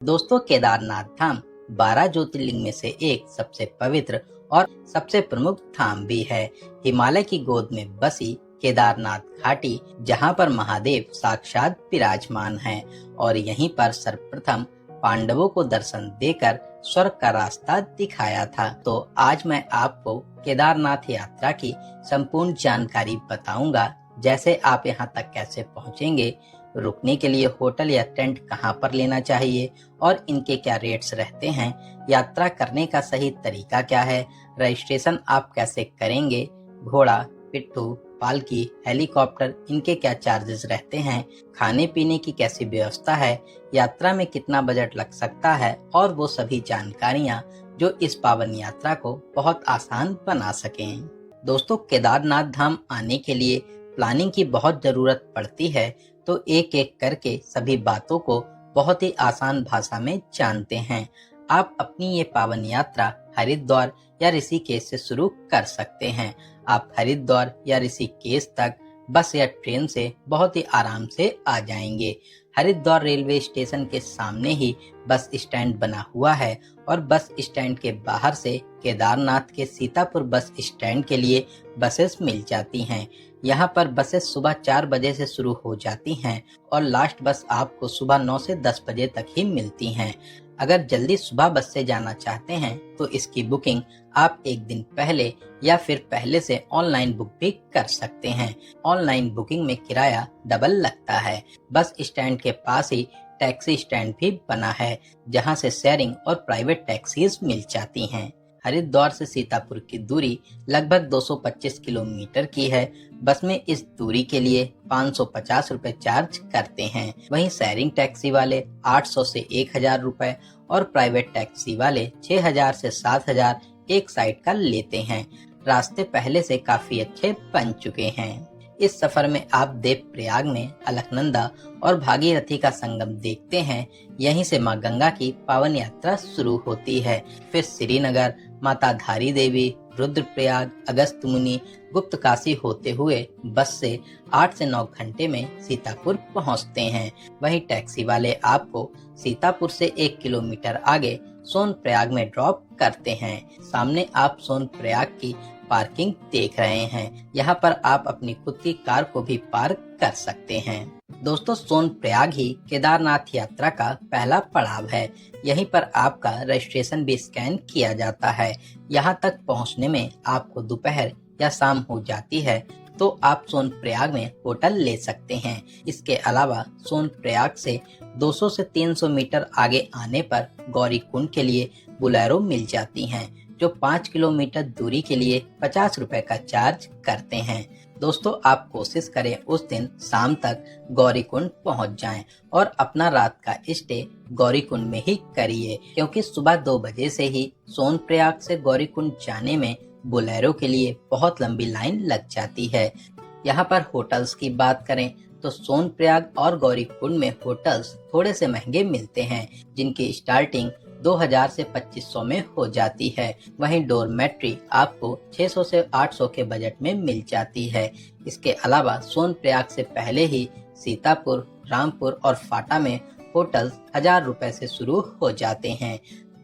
दोस्तों, केदारनाथ धाम 12 ज्योतिर्लिंग में से एक सबसे पवित्र और सबसे प्रमुख धाम भी है। हिमालय की गोद में बसी केदारनाथ घाटी, जहां पर महादेव साक्षात विराजमान हैं और यहीं पर सर्वप्रथम पांडवों को दर्शन देकर स्वर्ग का रास्ता दिखाया था। तो आज मैं आपको केदारनाथ यात्रा की संपूर्ण जानकारी बताऊंगा, जैसे आप यहां तक कैसे पहुंचेंगे, रुकने के लिए होटल या टेंट कहां पर लेना चाहिए और इनके क्या रेट्स रहते हैं, यात्रा करने का सही तरीका क्या है, रजिस्ट्रेशन आप कैसे करेंगे, घोड़ा, पिट्ठू, पालकी, हेलीकॉप्टर, इनके क्या चार्जेस रहते हैं, खाने पीने की कैसी व्यवस्था है, यात्रा में कितना बजट लग सकता है, और वो सभी जानकारियां जो इस पावन यात्रा को बहुत आसान बना सकें। दोस्तों, केदारनाथ धाम आने के लिए प्लानिंग की बहुत जरूरत पड़ती है, तो एक एक करके सभी बातों को बहुत ही आसान भाषा में जानते हैं। आप अपनी ये पावन यात्रा हरिद्वार या ऋषिकेश से शुरू कर सकते हैं। आप हरिद्वार या ऋषिकेश तक बस या ट्रेन से बहुत ही आराम से आ जाएंगे। हरिद्वार रेलवे स्टेशन के सामने ही बस स्टैंड बना हुआ है और बस स्टैंड के बाहर से केदारनाथ के सीतापुर बस स्टैंड के लिए बसेस मिल जाती हैं। यहाँ पर बसेस सुबह 4 बजे से शुरू हो जाती हैं और लास्ट बस आपको सुबह 9 से 10 बजे तक ही मिलती हैं। अगर जल्दी सुबह बस से जाना चाहते हैं तो इसकी बुकिंग आप एक दिन पहले या फिर पहले से ऑनलाइन बुक भी कर सकते हैं। ऑनलाइन बुकिंग में किराया डबल लगता है। बस स्टैंड के पास ही टैक्सी स्टैंड भी बना है, जहां से शेयरिंग और प्राइवेट टैक्सीज मिल जाती हैं। हरिद्वार से सीतापुर की दूरी लगभग 225 किलोमीटर की है। बस में इस दूरी के लिए 550 रुपए चार्ज करते हैं। वहीं शेयरिंग टैक्सी वाले 800 से 1000 रुपए और प्राइवेट टैक्सी वाले 6000 से 7000 एक साइड का लेते हैं। रास्ते पहले से काफी अच्छे बन चुके हैं। इस सफर में आप देवप्रयाग में अलकनंदा और भागीरथी का संगम देखते हैं। यहीं से मां गंगा की पावन यात्रा शुरू होती है। फिर श्रीनगर, माता धारी देवी, रुद्रप्रयाग, अगस्त मुनि, गुप्त काशी होते हुए बस से 8 से 9 घंटे में सीतापुर पहुंचते हैं। वहीं टैक्सी वाले आपको सीतापुर से 1 किलोमीटर आगे सोनप्रयाग में ड्रॉप करते हैं। सामने आप सोनप्रयाग की पार्किंग देख रहे हैं। यहाँ पर आप अपनी खुद की कार को भी पार्क कर सकते हैं। दोस्तों, सोनप्रयाग ही केदारनाथ यात्रा का पहला पड़ाव है। यहीं पर आपका रजिस्ट्रेशन भी स्कैन किया जाता है। यहाँ तक पहुँचने में आपको दोपहर या शाम हो जाती है, तो आप सोनप्रयाग में होटल ले सकते हैं। इसके अलावा सोनप्रयाग से 200 से 300 मीटर आगे आने पर गौरीकुंड के लिए बुलेरो मिल जाती हैं, जो 5 किलोमीटर दूरी के लिए 50 रुपए का चार्ज करते हैं। दोस्तों, आप कोशिश करें उस दिन शाम तक गौरीकुंड पहुंच जाएं और अपना रात का स्टे गौरीकुंड में ही करिए, क्योंकि सुबह 2 बजे से ही सोनप्रयाग से गौरीकुंड जाने में बोलेरो के लिए बहुत लंबी लाइन लग जाती है। यहाँ पर होटल्स की बात करें तो सोनप्रयाग और गौरीकुंड में होटल्स थोड़े से महंगे मिलते हैं, जिनकी स्टार्टिंग 2000 से 2500 में हो जाती है। वहीं डोरमेट्री आपको 600 से 800 के बजट में मिल जाती है। इसके अलावा सोनप्रयाग से पहले ही सीतापुर, रामपुर और फाटा में होटल्स 1000 रुपए से शुरू हो जाते हैं।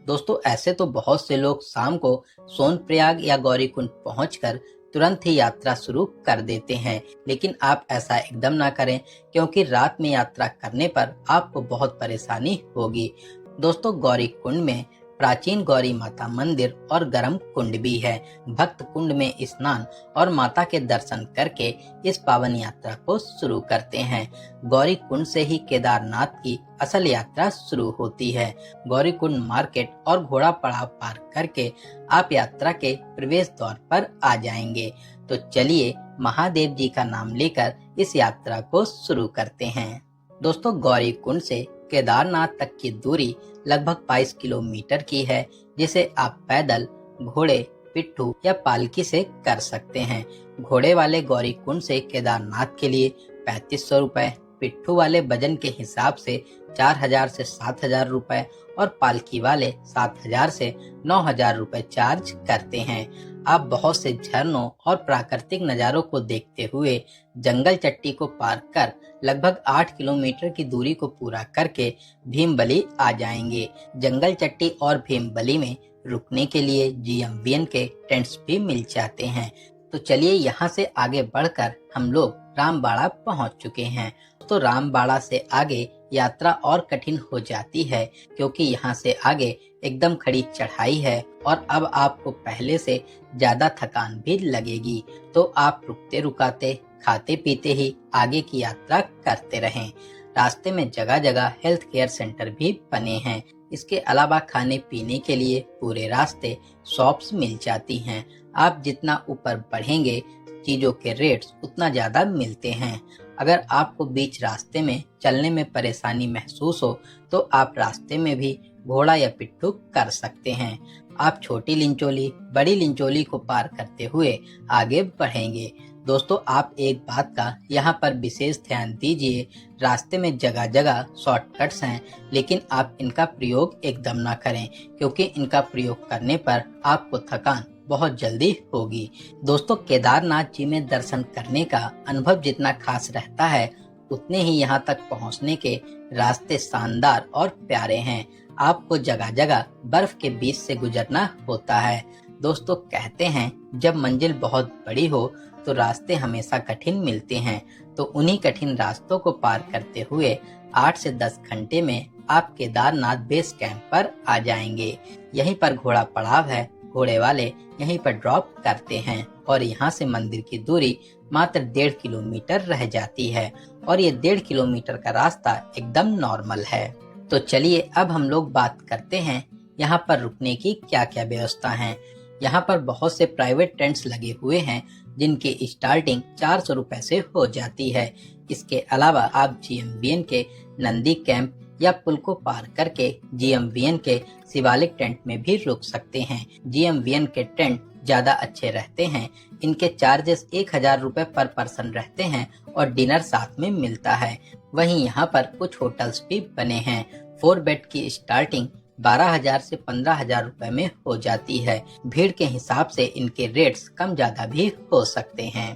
दोस्तों, ऐसे तो बहुत से लोग शाम को सोनप्रयाग या गौरीकुंड पहुंचकर तुरंत ही यात्रा शुरू कर देते हैं, लेकिन आप ऐसा एकदम ना करें, क्योंकि रात में यात्रा करने पर आपको बहुत परेशानी होगी। दोस्तों, गौरीकुंड में प्राचीन गौरी माता मंदिर और गर्म कुंड भी है। भक्त कुंड में स्नान और माता के दर्शन करके इस पावन यात्रा को शुरू करते हैं। गौरी कुंड से ही केदारनाथ की असल यात्रा शुरू होती है। गौरी कुंड मार्केट और घोड़ा पड़ाव पार करके आप यात्रा के प्रवेश द्वार पर आ जाएंगे। तो चलिए महादेव जी का नाम लेकर इस यात्रा को शुरू करते हैं। दोस्तों, गौरी कुंड से केदारनाथ तक की दूरी लगभग 22 किलोमीटर की है, जिसे आप पैदल, घोड़े, पिट्ठू या पालकी से कर सकते हैं। घोड़े वाले गौरीकुंड से केदारनाथ के लिए 3500 रुपए, पिट्ठू वाले वजन के हिसाब से 4000 से 7000 रुपए और पालकी वाले 7000 से 9000 रुपए चार्ज करते हैं। आप बहुत से झरनों और प्राकृतिक नज़ारों को देखते हुए जंगल चट्टी को पार कर लगभग 8 किलोमीटर की दूरी को पूरा करके भीमबली आ जाएंगे। जंगल चट्टी और भीमबली में रुकने के लिए GMBN के टेंट्स भी मिल जाते हैं। तो चलिए यहाँ से आगे बढ़कर हम लोग रामबाड़ा पहुँच चुके हैं। तो रामबाड़ा से आगे यात्रा और कठिन हो जाती है क्योंकि यहाँ से आगे एकदम खड़ी चढ़ाई है और अब आपको पहले से ज्यादा थकान भी लगेगी। तो आप रुकते रुकाते खाते पीते ही आगे की यात्रा करते रहें। रास्ते में जगह जगह हेल्थ केयर सेंटर भी बने हैं। इसके अलावा खाने पीने के लिए पूरे रास्ते शॉप्स मिल जाती हैं। आप जितना ऊपर बढ़ेंगे चीजों के रेट्स उतना ज्यादा मिलते हैं। अगर आपको बीच रास्ते में चलने में परेशानी महसूस हो तो आप रास्ते में भी घोड़ा या पिट्ठू कर सकते हैं। आप छोटी लिंचोली बड़ी लिंचोली को पार करते हुए आगे बढ़ेंगे। दोस्तों, आप एक बात का यहाँ पर विशेष ध्यान दीजिए, रास्ते में जगह जगह शॉर्टकट्स हैं, लेकिन आप इनका प्रयोग एकदम ना करें क्योंकि इनका प्रयोग करने पर आपको थकान बहुत जल्दी होगी। दोस्तों, केदारनाथ जी में दर्शन करने का अनुभव जितना खास रहता है उतने ही यहाँ तक पहुँचने के रास्ते शानदार और प्यारे हैं। आपको जगह जगह बर्फ के बीच से गुजरना होता है। दोस्तों, कहते हैं जब मंजिल बहुत बड़ी हो तो रास्ते हमेशा कठिन मिलते हैं। तो उन्हीं कठिन रास्तों को पार करते हुए 8 से 10 घंटे में आप केदारनाथ बेस कैंप पर आ जाएंगे। यहीं पर घोड़ा पड़ाव है। घोड़े वाले यहीं पर ड्रॉप करते हैं और यहाँ से मंदिर की दूरी मात्र 1.5 किलोमीटर रह जाती है और ये 1.5 किलोमीटर का रास्ता एकदम नॉर्मल है। तो चलिए अब हम लोग बात करते हैं यहाँ पर रुकने की क्या क्या व्यवस्था है। यहाँ पर बहुत से प्राइवेट टेंट्स लगे हुए हैं जिनकी स्टार्टिंग 400 रुपए से हो जाती है। इसके अलावा आप GMBN के नंदी कैंप या पुल को पार करके GMBN के शिवालिक टेंट में भी रुक सकते हैं। GMBN के टेंट ज्यादा अच्छे रहते हैं। इनके चार्जेस 1000 रुपए पर पर्सन रहते हैं और डिनर साथ में मिलता है। वहीं यहाँ पर कुछ होटल्स भी बने हैं। 4 बेड की स्टार्टिंग 12,000 से 15,000 रुपए में हो जाती है। भीड़ के हिसाब से इनके रेट्स कम ज्यादा भी हो सकते हैं।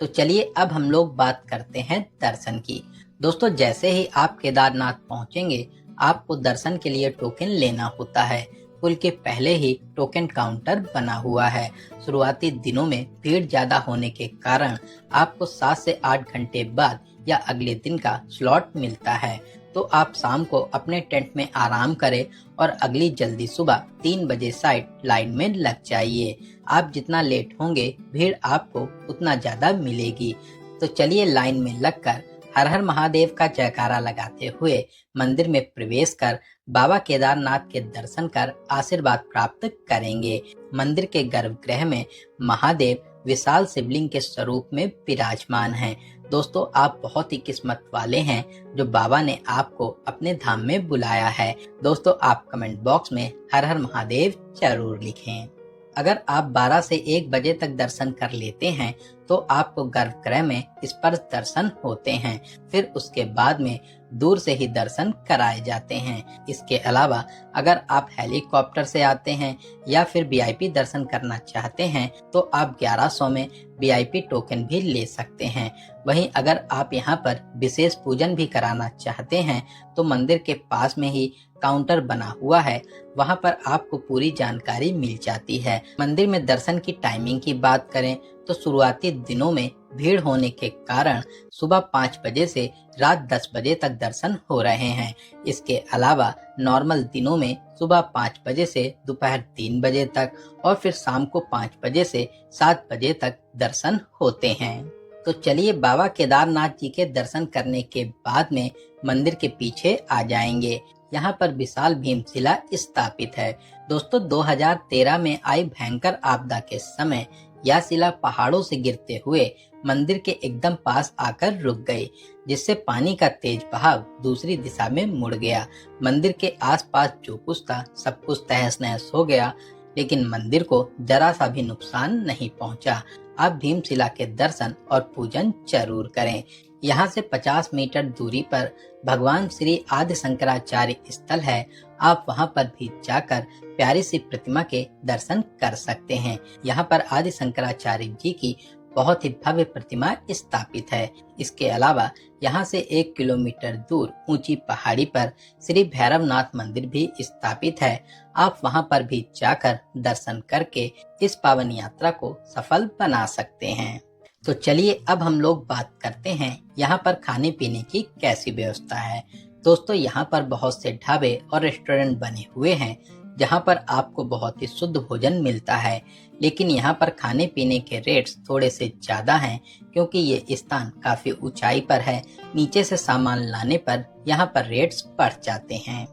तो चलिए अब हम लोग बात करते हैं दर्शन की। दोस्तों, जैसे ही आप केदारनाथ पहुंचेंगे आपको दर्शन के लिए टोकन लेना होता है। पुल के पहले ही टोकन काउंटर बना हुआ है। शुरुआती दिनों में भीड़ ज्यादा होने के कारण आपको 7 से 8 घंटे बाद या अगले दिन का स्लॉट मिलता है। तो आप शाम को अपने टेंट में आराम करें और अगली जल्दी सुबह 3 बजे साइड लाइन में लग जाइए। आप जितना लेट होंगे भीड़ आपको उतना ज्यादा मिलेगी। तो चलिए लाइन में लगकर हर हर महादेव का जयकारा लगाते हुए मंदिर में प्रवेश कर बाबा केदारनाथ के दर्शन कर आशीर्वाद प्राप्त करेंगे। मंदिर के गर्भगृह में महादेव विशाल शिवलिंग के स्वरूप में विराजमान हैं। दोस्तों, आप बहुत ही किस्मत वाले हैं जो बाबा ने आपको अपने धाम में बुलाया है। दोस्तों, आप कमेंट बॉक्स में हर हर महादेव जरूर लिखें। अगर आप 12 से 1 बजे तक दर्शन कर लेते हैं तो आपको गर्भगृह में स्पर्श दर्शन होते हैं। फिर उसके बाद में दूर से ही दर्शन कराए जाते हैं। इसके अलावा अगर आप हेलीकॉप्टर से आते हैं या फिर VIP दर्शन करना चाहते हैं तो आप 1100 में VIP टोकन भी ले सकते हैं। वहीं अगर आप यहाँ पर विशेष पूजन भी कराना चाहते हैं तो मंदिर के पास में ही काउंटर बना हुआ है, वहाँ पर आपको पूरी जानकारी मिल जाती है। मंदिर में दर्शन की टाइमिंग की बात करें तो शुरुआती दिनों में भीड़ होने के कारण सुबह 5 बजे से रात 10 बजे तक दर्शन हो रहे हैं। इसके अलावा नॉर्मल दिनों में सुबह 5 बजे से दोपहर 3 बजे तक और फिर शाम को 5 बजे से 7 बजे तक दर्शन होते हैं। तो चलिए बाबा केदारनाथ जी के दर्शन करने के बाद में मंदिर के पीछे आ जाएंगे। यहाँ पर विशाल भीमशिला स्थापित है। दोस्तों, 2013 में आई भयंकर आपदा के समय यह शिला पहाड़ों से गिरते हुए मंदिर के एकदम पास आकर रुक गई, जिससे पानी का तेज बहाव दूसरी दिशा में मुड़ गया। मंदिर के आसपास जो कुछ था सब कुछ तहस नहस हो गया, लेकिन मंदिर को जरा सा भी नुकसान नहीं पहुंचा। आप भीमशिला के दर्शन और पूजन जरूर करें। यहाँ से 50 मीटर दूरी पर भगवान श्री आदि शंकराचार्य स्थल है। आप वहां पर भी जाकर प्यारी सी प्रतिमा के दर्शन कर सकते हैं। यहाँ पर आदि शंकराचार्य जी की बहुत ही भव्य प्रतिमा स्थापित है। इसके अलावा यहाँ से 1 किलोमीटर दूर ऊंची पहाड़ी पर श्री भैरवनाथ मंदिर भी स्थापित है। आप वहां पर भी जाकर दर्शन करके इस पावन यात्रा को सफल बना सकते हैं। तो चलिए अब हम लोग बात करते हैं यहाँ पर खाने पीने की कैसी व्यवस्था है। दोस्तों, यहाँ पर बहुत से ढाबे और रेस्टोरेंट बने हुए हैं जहाँ पर आपको बहुत ही शुद्ध भोजन मिलता है, लेकिन यहाँ पर खाने पीने के रेट्स थोड़े से ज्यादा हैं क्योंकि ये स्थान काफी ऊंचाई पर है। नीचे से सामान लाने पर यहाँ पर रेट्स बढ़ जाते हैं।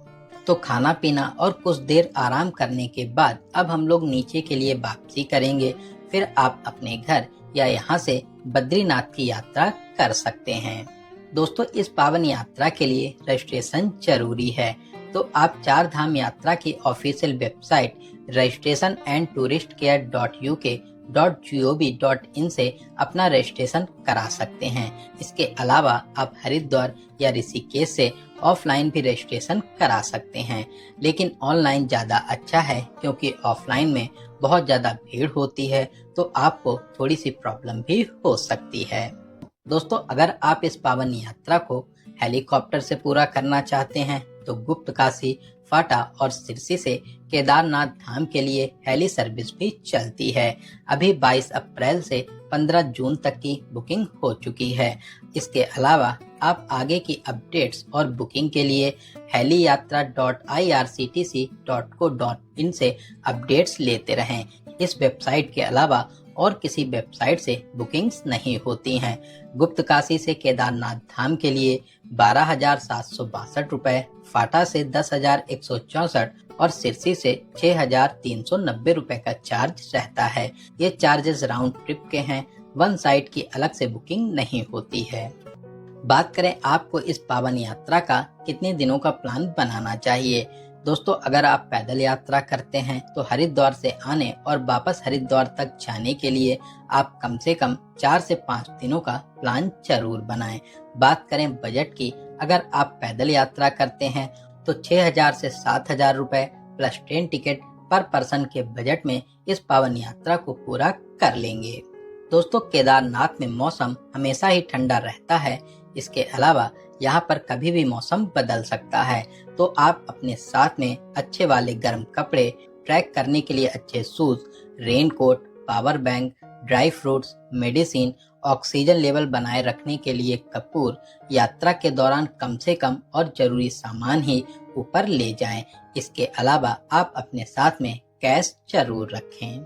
तो खाना पीना और कुछ देर आराम करने के बाद अब हम लोग नीचे के लिए वापसी करेंगे। फिर आप अपने घर या यहाँ से बद्रीनाथ की यात्रा कर सकते हैं। दोस्तों, इस पावन यात्रा के लिए रजिस्ट्रेशन जरूरी है। तो आप चार धाम यात्रा की ऑफिशियल वेबसाइट registrationandtouristcare.uk.gov.in से अपना रजिस्ट्रेशन करा सकते हैं। इसके अलावा आप हरिद्वार या ऋषिकेश से ऑफलाइन भी रजिस्ट्रेशन करा सकते हैं, लेकिन ऑनलाइन ज्यादा अच्छा है क्योंकि ऑफलाइन में बहुत ज्यादा भीड़ होती है तो आपको थोड़ी सी प्रॉब्लम भी हो सकती है। दोस्तों, अगर आप इस पावन यात्रा को हेलीकॉप्टर से पूरा करना चाहते हैं तो गुप्त काशी, फाटा और सिरसी से केदारनाथ धाम के लिए हेली सर्विस भी चलती है। अभी 22 अप्रैल से 15 जून तक की बुकिंग हो चुकी है। इसके अलावा आप आगे की अपडेट्स और बुकिंग के लिए heliyatra.irctc.co.in से अपडेट्स लेते रहें। इस वेबसाइट के अलावा और किसी वेबसाइट से बुकिंग्स नहीं होती हैं। गुप्त काशी से केदारनाथ धाम के लिए 12,762 रुपए, फाटा से 10,164 और सिरसी से 6,390 रुपए का चार्ज रहता है। ये चार्जेस राउंड ट्रिप के हैं, वन साइड की अलग से बुकिंग नहीं होती है। बात करें आपको इस पावन यात्रा का कितने दिनों का प्लान बनाना चाहिए। दोस्तों, अगर आप पैदल यात्रा करते हैं तो हरिद्वार से आने और वापस हरिद्वार तक जाने के लिए आप कम से कम 4 से 5 दिनों का प्लान जरूर बनाएं। बात करें बजट की, अगर आप पैदल यात्रा करते हैं तो 6,000 से 7,000 रुपए प्लस ट्रेन टिकट पर पर्सन के बजट में इस पावन यात्रा को पूरा कर लेंगे। दोस्तों, केदारनाथ में मौसम हमेशा ही ठंडा रहता है। इसके अलावा यहाँ पर कभी भी मौसम बदल सकता है, तो आप अपने साथ में अच्छे वाले गर्म कपड़े, ट्रैक करने के लिए अच्छे shoes, raincoat, power bank, dry fruits, medicine, oxygen level बनाए रखने के लिए कपूर, यात्रा के दौरान कम से कम और जरूरी सामान ही ऊपर ले जाएं। इसके अलावा आप अपने साथ में कैश जरूर रखें।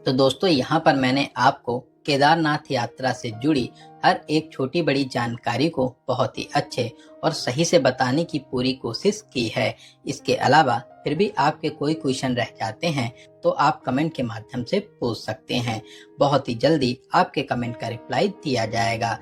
तो दोस्तों, यहाँ पर मैंने आपको केदारनाथ यात्रा से जुड़ी हर एक छोटी बड़ी जानकारी को बहुत ही अच्छे और सही से बताने की पूरी कोशिश की है। इसके अलावा फिर भी आपके कोई क्वेश्चन रह जाते हैं तो आप कमेंट के माध्यम से पूछ सकते हैं। बहुत ही जल्दी आपके कमेंट का रिप्लाई दिया जाएगा।